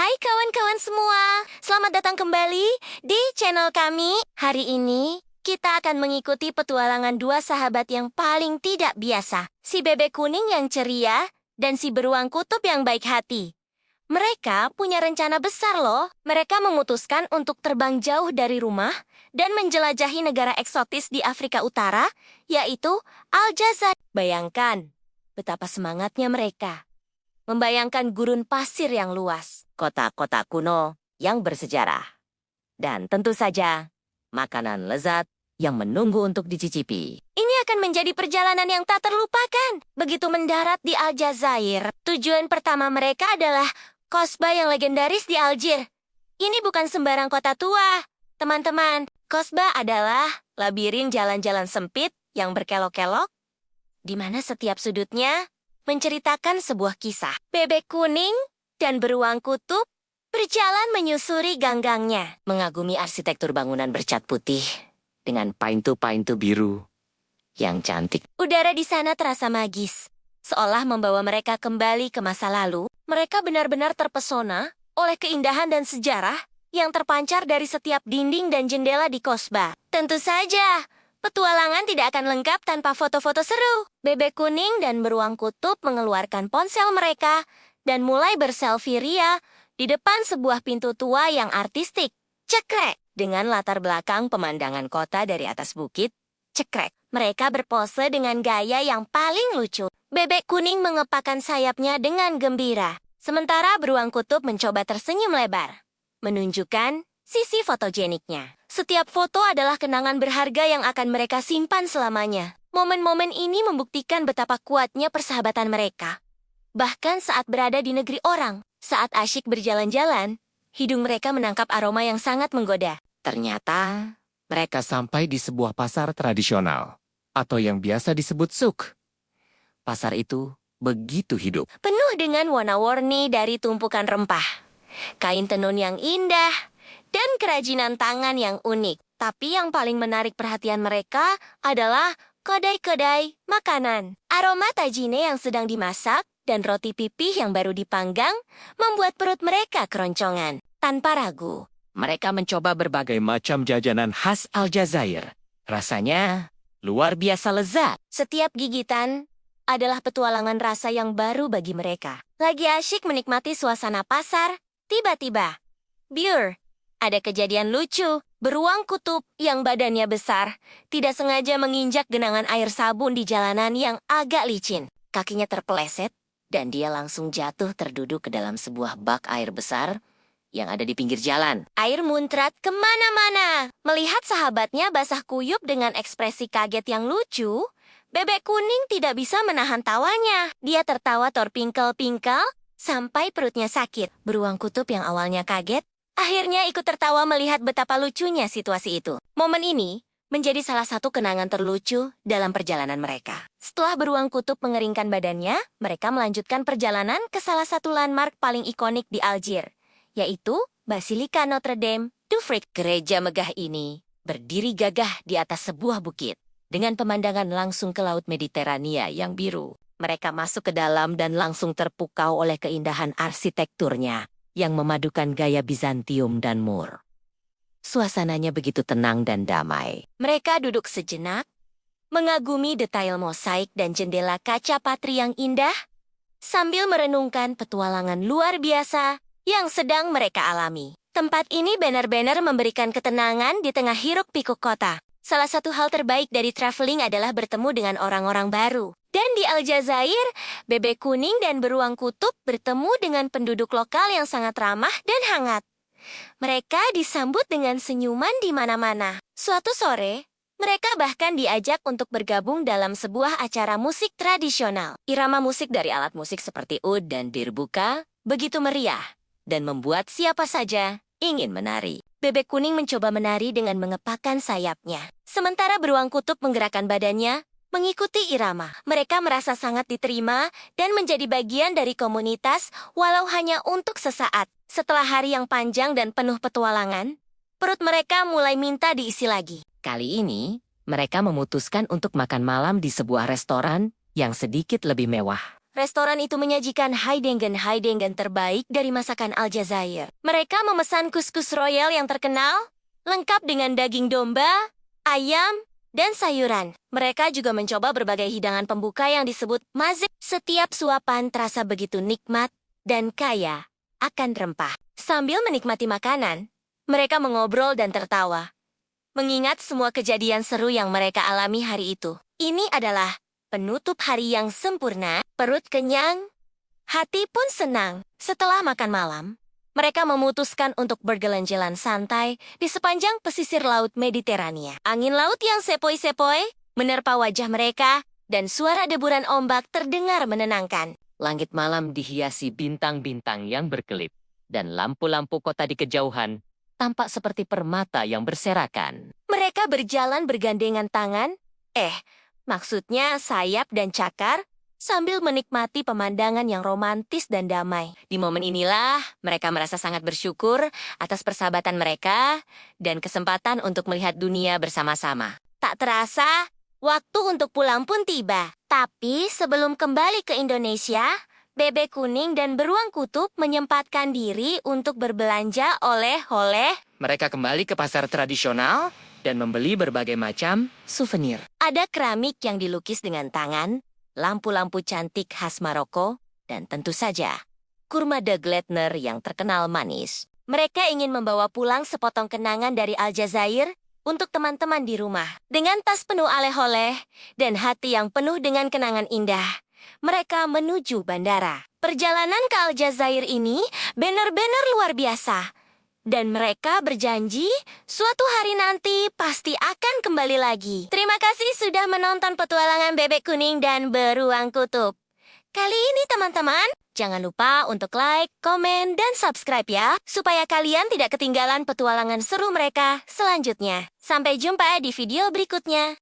Hai kawan-kawan semua, selamat datang kembali di channel kami. Hari ini, kita akan mengikuti petualangan dua sahabat yang paling tidak biasa. Si bebek kuning yang ceria, dan si beruang kutub yang baik hati. Mereka punya rencana besar loh. Mereka memutuskan untuk terbang jauh dari rumah dan menjelajahi negara eksotis di Afrika Utara, yaitu Aljazair. Bayangkan betapa semangatnya mereka. Membayangkan gurun pasir yang luas, kota-kota kuno yang bersejarah, dan tentu saja makanan lezat yang menunggu untuk dicicipi. Ini akan menjadi perjalanan yang tak terlupakan. Begitu mendarat di Aljazair, tujuan pertama mereka adalah Kosba yang legendaris di Algier. Ini bukan sembarang kota tua, teman-teman. Kosba adalah labirin jalan-jalan sempit yang berkelok-kelok, di mana setiap sudutnya menceritakan sebuah kisah. Bebek kuning dan beruang kutub berjalan menyusuri gang-gangnya, mengagumi arsitektur bangunan bercat putih dengan paintu-paintu biru yang cantik. Udara di sana terasa magis, seolah membawa mereka kembali ke masa lalu. Mereka benar-benar terpesona oleh keindahan dan sejarah yang terpancar dari setiap dinding dan jendela di Kosba. Tentu saja, petualangan tidak akan lengkap tanpa foto-foto seru. Bebek kuning dan beruang kutub mengeluarkan ponsel mereka dan mulai berselfie ria di depan sebuah pintu tua yang artistik. Cekrek! Dengan latar belakang pemandangan kota dari atas bukit, cekrek. Mereka berpose dengan gaya yang paling lucu. Bebek kuning mengepakkan sayapnya dengan gembira, sementara beruang kutub mencoba tersenyum lebar, menunjukkan sisi fotogeniknya. Setiap foto adalah kenangan berharga yang akan mereka simpan selamanya. Momen-momen ini membuktikan betapa kuatnya persahabatan mereka. Bahkan saat berada di negeri orang, saat asyik berjalan-jalan, hidung mereka menangkap aroma yang sangat menggoda. Ternyata, mereka sampai di sebuah pasar tradisional, atau yang biasa disebut souk. Pasar itu begitu hidup, penuh dengan warna-warni dari tumpukan rempah, kain tenun yang indah, dan kerajinan tangan yang unik. Tapi yang paling menarik perhatian mereka adalah kedai-kedai makanan. Aroma tajine yang sedang dimasak dan roti pipih yang baru dipanggang membuat perut mereka keroncongan. Tanpa ragu, mereka mencoba berbagai macam jajanan khas Aljazair. Rasanya luar biasa lezat. Setiap gigitan adalah petualangan rasa yang baru bagi mereka. Lagi asyik menikmati suasana pasar, tiba-tiba, biur, ada kejadian lucu. Beruang kutub yang badannya besar tidak sengaja menginjak genangan air sabun di jalanan yang agak licin. Kakinya terpeleset dan dia langsung jatuh terduduk ke dalam sebuah bak air besar yang ada di pinggir jalan. Air muncrat kemana-mana. Melihat sahabatnya basah kuyup dengan ekspresi kaget yang lucu, bebek kuning tidak bisa menahan tawanya. Dia tertawa terpingkel-pingkel sampai perutnya sakit. Beruang kutub yang awalnya kaget, akhirnya ikut tertawa melihat betapa lucunya situasi itu. Momen ini menjadi salah satu kenangan terlucu dalam perjalanan mereka. Setelah beruang kutub mengeringkan badannya, mereka melanjutkan perjalanan ke salah satu landmark paling ikonik di Algier, yaitu Basilika Notre Dame du Fric. Gereja megah ini berdiri gagah di atas sebuah bukit, dengan pemandangan langsung ke Laut Mediterania yang biru. Mereka masuk ke dalam dan langsung terpukau oleh keindahan arsitekturnya yang memadukan gaya Bizantium dan Mur. Suasananya begitu tenang dan damai. Mereka duduk sejenak, mengagumi detail mosaik dan jendela kaca patri yang indah, sambil merenungkan petualangan luar biasa yang sedang mereka alami. Tempat ini benar-benar memberikan ketenangan di tengah hiruk-pikuk kota. Salah satu hal terbaik dari traveling adalah bertemu dengan orang-orang baru. Dan di Aljazair, bebek kuning dan beruang kutub bertemu dengan penduduk lokal yang sangat ramah dan hangat. Mereka disambut dengan senyuman di mana-mana. Suatu sore, mereka bahkan diajak untuk bergabung dalam sebuah acara musik tradisional. Irama musik dari alat musik seperti oud dan dirbuka begitu meriah dan membuat siapa saja ingin menari. Bebek kuning mencoba menari dengan mengepakkan sayapnya, sementara beruang kutub menggerakkan badannya mengikuti irama. Mereka merasa sangat diterima dan menjadi bagian dari komunitas walau hanya untuk sesaat. Setelah hari yang panjang dan penuh petualangan, perut mereka mulai minta diisi lagi. Kali ini, mereka memutuskan untuk makan malam di sebuah restoran yang sedikit lebih mewah. Restoran itu menyajikan hidangan terbaik dari masakan Aljazair. Mereka memesan kuskus royal yang terkenal, lengkap dengan daging domba, ayam, dan sayuran. Mereka juga mencoba berbagai hidangan pembuka yang disebut mazek. Setiap suapan terasa begitu nikmat dan kaya akan rempah. Sambil menikmati makanan, mereka mengobrol dan tertawa, mengingat semua kejadian seru yang mereka alami hari itu. Ini adalah penutup hari yang sempurna, perut kenyang, hati pun senang. Setelah makan malam, mereka memutuskan untuk berjalan-jalan santai di sepanjang pesisir Laut Mediterania. Angin laut yang sepoi-sepoi menerpa wajah mereka dan suara deburan ombak terdengar menenangkan. Langit malam dihiasi bintang-bintang yang berkelip, dan lampu-lampu kota di kejauhan tampak seperti permata yang berserakan. Mereka berjalan bergandengan tangan, maksudnya sayap dan cakar, sambil menikmati pemandangan yang romantis dan damai. Di momen inilah, mereka merasa sangat bersyukur atas persahabatan mereka dan kesempatan untuk melihat dunia bersama-sama. Tak terasa, waktu untuk pulang pun tiba. Tapi sebelum kembali ke Indonesia, Bebek Kuning dan Beruang Kutub menyempatkan diri untuk berbelanja oleh-oleh. Mereka kembali ke pasar tradisional dan membeli berbagai macam souvenir. Ada keramik yang dilukis dengan tangan, lampu-lampu cantik khas Maroko, dan tentu saja kurma de Gletner yang terkenal manis. Mereka ingin membawa pulang sepotong kenangan dari Aljazair untuk teman-teman di rumah. Dengan tas penuh oleh-oleh dan hati yang penuh dengan kenangan indah, mereka menuju bandara. Perjalanan ke Aljazair ini benar-benar luar biasa. Dan mereka berjanji suatu hari nanti pasti akan kembali lagi. Terima kasih sudah menonton petualangan Bebek Kuning dan Beruang Kutub. Kali ini teman-teman, jangan lupa untuk like, komen, dan subscribe ya, supaya kalian tidak ketinggalan petualangan seru mereka selanjutnya. Sampai jumpa di video berikutnya.